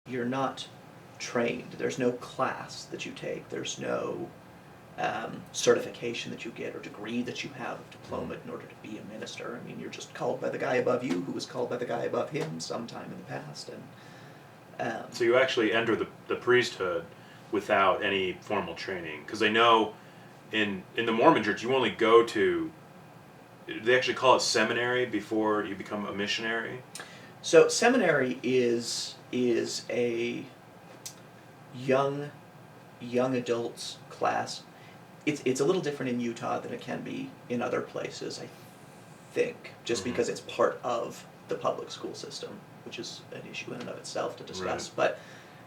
you're not trained. There's no class that you take. There's no certification that you get or degree that you have, diploma in order to be a minister. I mean, you're just called by the guy above you who was called by the guy above him sometime in the past. And so you actually enter the priesthood without any formal training, because I know in the Mormon Church you only go to, they actually call it seminary before you become a missionary. So seminary is a young adults class. It's a little different in Utah than it can be in other places, I think, just because it's part of the public school system, which is an issue in and of itself to discuss. Right.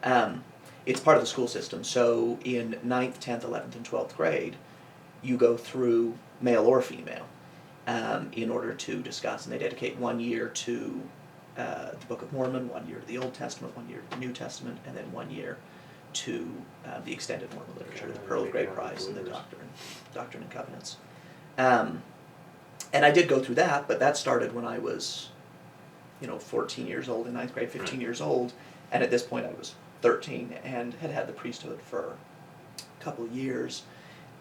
But it's part of the school system. So in 9th, 10th, 11th, and 12th grade, you go through male or female in order to discuss, and they dedicate 1 year to the Book of Mormon, 1 year to the Old Testament, 1 year to the New Testament, and then 1 year to the extended Mormon literature, the Pearl of Great Price, and the Doctrine and Covenants. And I did go through that, but that started when I was, 14 years old in 9th grade, 15 years old, and at this point I was 13 and had the priesthood for a couple of years.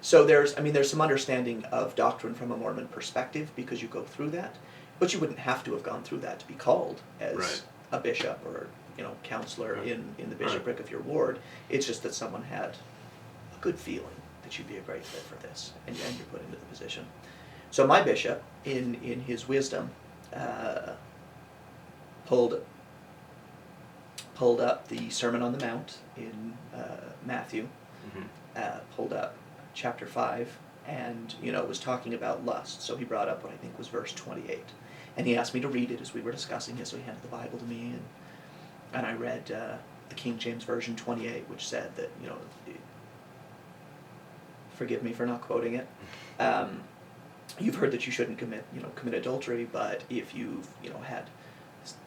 So there's some understanding of doctrine from a Mormon perspective because you go through that, but you wouldn't have to have gone through that to be called as a bishop or counselor in the bishopric of your ward. It's just that someone had a good feeling that you'd be a great fit for this, and you're put into the position. So my bishop, in his wisdom, pulled up the Sermon on the Mount in Matthew, pulled up chapter 5, and was talking about lust. So he brought up what I think was verse 28, and he asked me to read it as we were discussing it. So he handed the Bible to me, and I read the King James Version 28, which said that forgive me for not quoting it. You've heard that you shouldn't commit adultery, but if you've had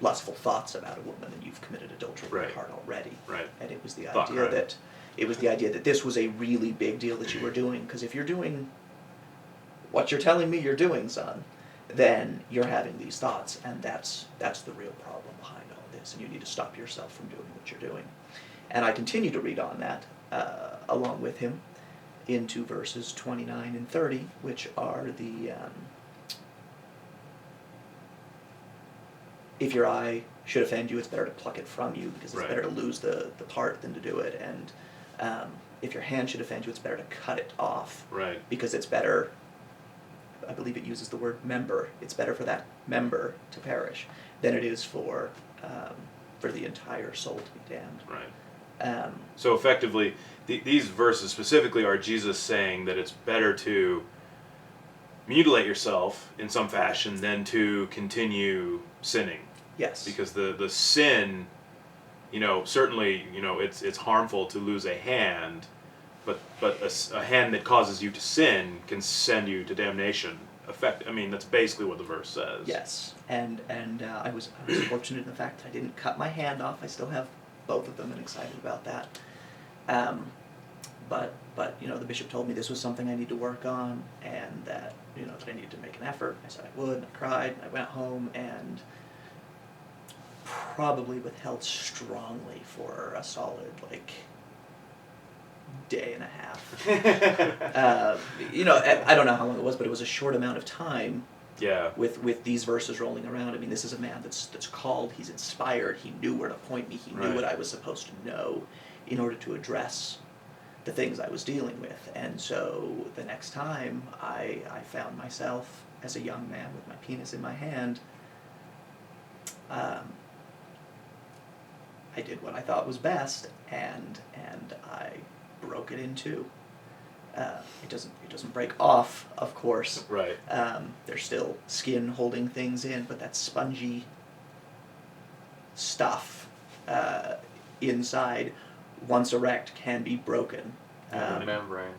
lustful thoughts about a woman, then you've committed adultery in your heart already. Right. And it was the idea that this was a really big deal that you were doing, because if you're doing what you're telling me you're doing, son, then you're having these thoughts, and that's the real problem behind all this, and you need to stop yourself from doing what you're doing. And I continue to read on that along with him into verses 29 and 30, which are the if your eye should offend you, it's better to pluck it from you, because it's better to lose the part than to do it. And if your hand should offend you, it's better to cut it off. Right. Because it's better, I believe it uses the word member, it's better for that member to perish than it is for the entire soul to be damned. Right. So effectively, these verses specifically are Jesus saying that it's better to mutilate yourself in some fashion than to continue sinning. Yes. Because the sin, certainly, it's harmful to lose a hand, but a hand that causes you to sin can send you to damnation. That's basically what the verse says. Yes. And I was fortunate in the fact that I didn't cut my hand off. I still have both of them, and excited about that. But the bishop told me this was something I need to work on, and that that I needed to make an effort. I said I would, and I cried, and I went home and probably withheld strongly for a solid day and a half. I don't know how long it was, but it was a short amount of time. Yeah. With these verses rolling around. This is a man that's called. He's inspired. He knew where to point me. He knew what I was supposed to know in order to address the things I was dealing with. And so the next time I found myself as a young man with my penis in my hand, I did what I thought was best, and I broke it in two. It doesn't break off, of course. Right. There's still skin holding things in, but that spongy stuff inside, once erect, can be broken. The membrane.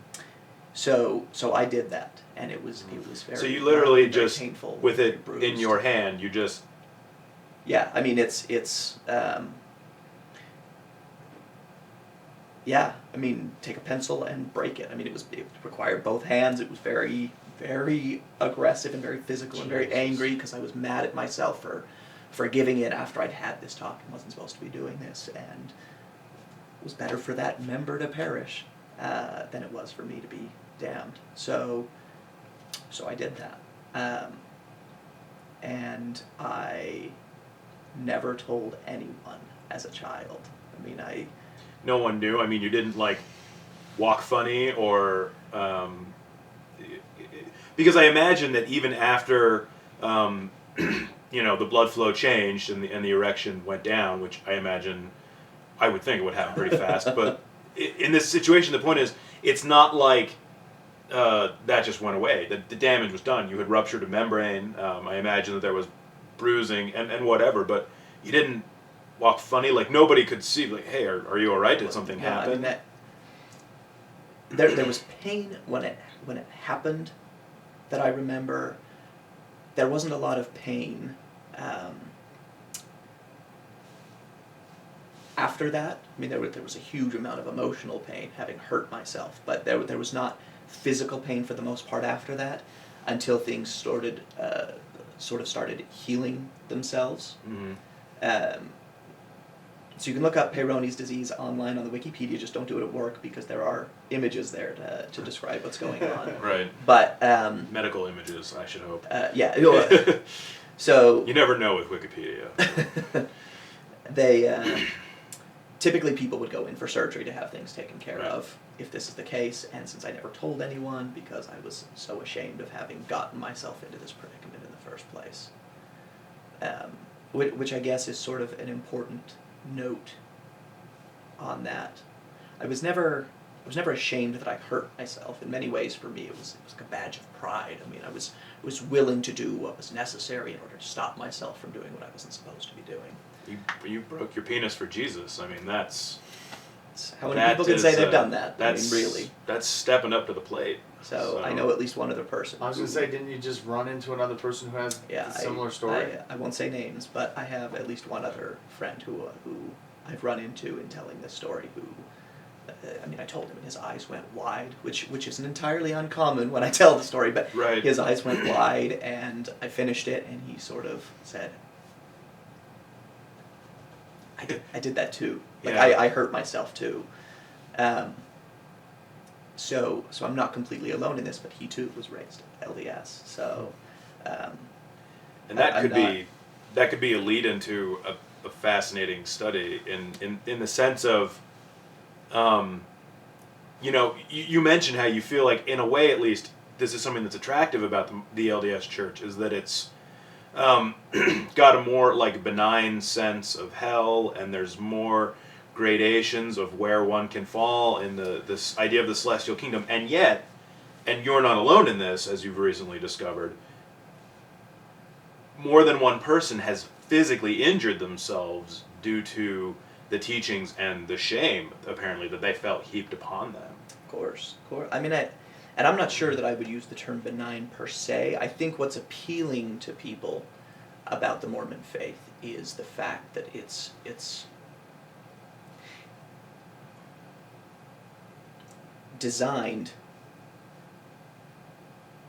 So I did that, and it was very. So you literally very just painful, with it bruised. in your hand, you just. Yeah, it's. Take a pencil and break it. It required both hands. It was very, very aggressive and very physical and very angry, because I was mad at myself for giving in after I'd had this talk and wasn't supposed to be doing this. And was better for that member to perish than it was for me to be damned. So I did that. And I never told anyone as a child. I mean, No one knew. I mean, you didn't like walk funny or because I imagine that even after the blood flow changed and the erection went down, which I imagine I would think it would happen pretty fast. But in this situation, the point is, it's not like that just went away. The damage was done. You had ruptured a membrane. I imagine that there was bruising and whatever, but you didn't walk funny. Like nobody could see. Like, hey, are you all right? Did something happen? I mean, there was pain when it happened that I remember. There wasn't a lot of pain after that. I mean, there was a huge amount of emotional pain having hurt myself, but there was not physical pain for the most part after that until things started healing themselves. Mm-hmm. So you can look up Peyronie's disease online on the Wikipedia. Just don't do it at work because there are images there to describe what's going on. Right. But medical images, I should hope. Yeah. So you never know with Wikipedia. They typically people would go in for surgery to have things taken care Right. of if this is the case. And since I never told anyone because I was so ashamed of having gotten myself into this predicament in the first place, which I guess is sort of an important note on that. I was never ashamed that I hurt myself. In many ways, for me, it was like a badge of pride. I mean, I was willing to do what was necessary in order to stop myself from doing what I wasn't supposed to be doing. You broke your penis for Jesus. I mean, that's how many people can say they've done that? I mean, really. That's stepping up to the plate. So I know at least one other person. I was going to say, didn't you just run into another person who has a similar story? I won't say names, but I have at least one other friend who I've run into in telling this story who, I mean, I told him and his eyes went wide, which isn't entirely uncommon when I tell the story, but right. His eyes went wide and I finished it and he sort of said, I did that too. Like, yeah. I hurt myself too. So I'm not completely alone in this, but he too was raised LDS. So, and that could be a lead into a fascinating study in the sense of, you mentioned how you feel like, in a way at least, this is something that's attractive about the LDS Church, is that it's got a more like benign sense of hell, and there's more gradations of where one can fall in this idea of the celestial kingdom, and yet, and you're not alone in this, as you've recently discovered, more than one person has physically injured themselves due to the teachings and the shame, apparently, that they felt heaped upon them. Of course. I mean, and I'm not sure that I would use the term benign per se. I think what's appealing to people about the Mormon faith is the fact that it's designed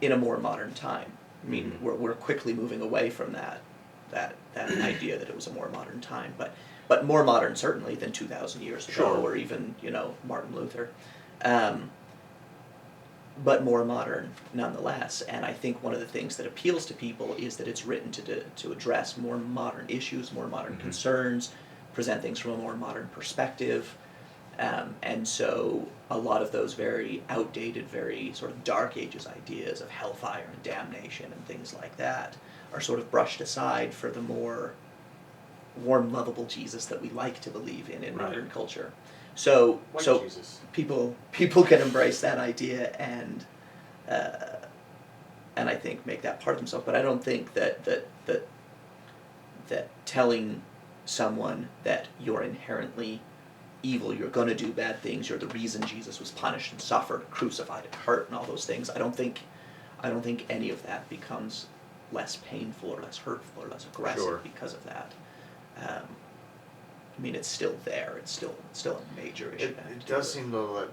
in a more modern time. I mean, Mm-hmm. we're quickly moving away from that idea that it was a more modern time, but more modern certainly than 2,000 years ago, Sure. or even Martin Luther, but more modern nonetheless. And I think one of the things that appeals to people is that it's written to address more modern issues, more modern Mm-hmm. concerns, present things from a more modern perspective. And so a lot of those very outdated, very sort of dark ages ideas of hellfire and damnation and things like that are sort of brushed aside for the more warm, lovable Jesus that we like to believe in Right. modern culture. So Jesus. people can embrace that idea and I think make that part of themselves. But I don't think that telling someone that you're inherently evil, you're going to do bad things, you're the reason Jesus was punished and suffered, crucified and hurt and all those things, I don't think any of that becomes less painful or less hurtful or less aggressive Sure. because of that. I mean, it's still there. It's still a major issue. It does seem, though, that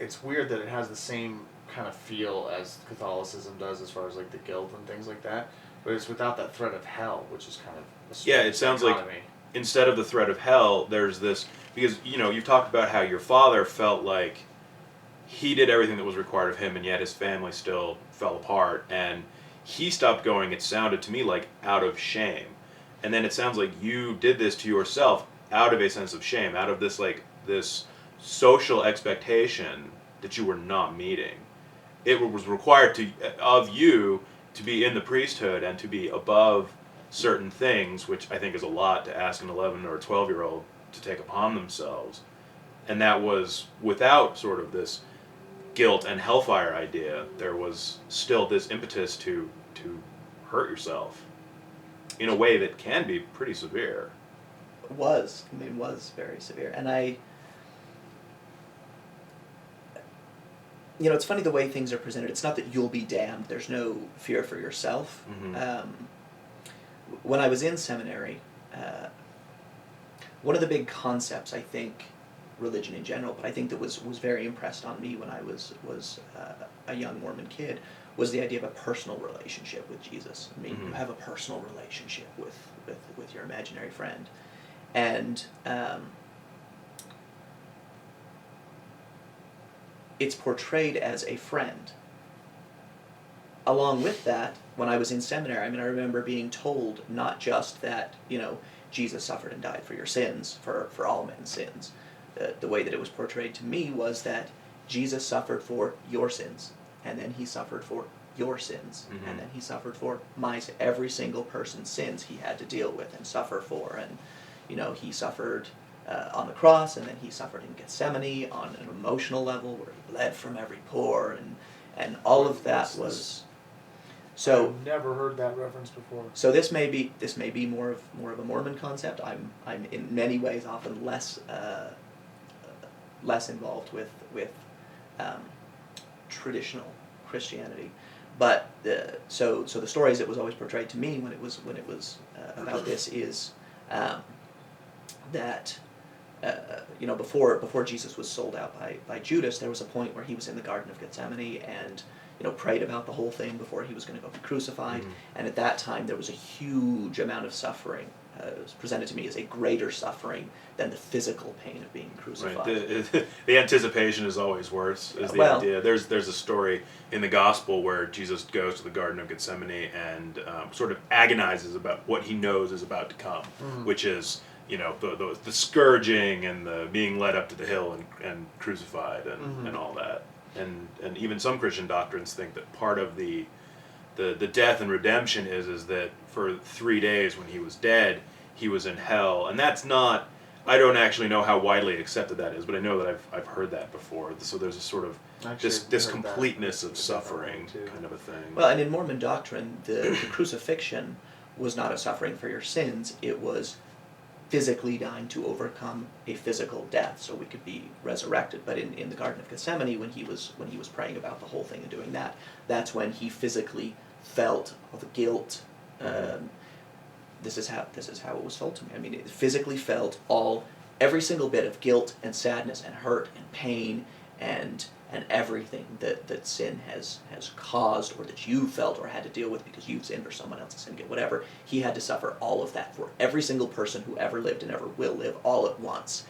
it's weird that it has the same kind of feel as Catholicism does as far as like the guilt and things like that, but it's without that threat of hell, which is kind of a Yeah, it sounds like dichotomy. instead of the threat of hell, there's this because you've talked about how your father felt like he did everything that was required of him, and yet his family still fell apart, and he stopped going. It sounded to me like out of shame, and then it sounds like you did this to yourself out of a sense of shame, out of this social expectation that you were not meeting. It was required of you to be in the priesthood and to be above certain things, which I think is a lot to ask an 11 or 12-year-old to take upon themselves. And that was without sort of this guilt and hellfire idea. There was still this impetus to hurt yourself in a way that can be pretty severe. Was very severe. And it's funny the way things are presented. It's not that you'll be damned. There's no fear for yourself. Mm-hmm. When I was in seminary, one of the big concepts, I think, religion in general, but I think that was very impressed on me when I was a young Mormon kid, was the idea of a personal relationship with Jesus. I mean, Mm-hmm. you have a personal relationship with your imaginary friend. And it's portrayed as a friend. Along with that, when I was in seminary, I remember being told not just that, Jesus suffered and died for your sins, for all men's sins. The way that it was portrayed to me was that Jesus suffered for your sins, and then he suffered for your sins, Mm-hmm. and then he suffered for every single person's sins he had to deal with and suffer for. And he suffered on the cross, and then he suffered in Gethsemane on an emotional level where he bled from every pore, and all of that was. So I've never heard that reference before. So this may be more of a Mormon concept. I'm in many ways often less involved with traditional Christianity, but so the stories that was always portrayed to me when it was about this is that before Jesus was sold out by Judas, there was a point where he was in the Garden of Gethsemane and prayed about the whole thing before he was going to go be crucified. Mm-hmm. And at that time there was a huge amount of suffering. It was presented to me as a greater suffering than the physical pain of being crucified. Right. The anticipation is always worse, is the idea. There's a story in the gospel where Jesus goes to the Garden of Gethsemane and sort of agonizes about what he knows is about to come, Mm-hmm. which is the scourging and the being led up to the hill and crucified and, Mm-hmm. and all that. And even some Christian doctrines think that part of the death and redemption is that for 3 days when he was dead, he was in hell. And that's not, I don't actually know how widely accepted that is, but I know that I've heard that before. So there's a sort of this completeness of suffering kind of a thing. Well, and in Mormon doctrine, the crucifixion was not a suffering for your sins. It was physically dying to overcome a physical death so we could be resurrected. But in the Garden of Gethsemane, when he was praying about the whole thing and doing that, that's when he physically felt all the guilt. This is how it was told to me. It physically felt every single bit of guilt and sadness and hurt and pain and everything that sin has caused, or that you felt or had to deal with because you've sinned or someone else has sinned, whatever. He had to suffer all of that for every single person who ever lived and ever will live all at once.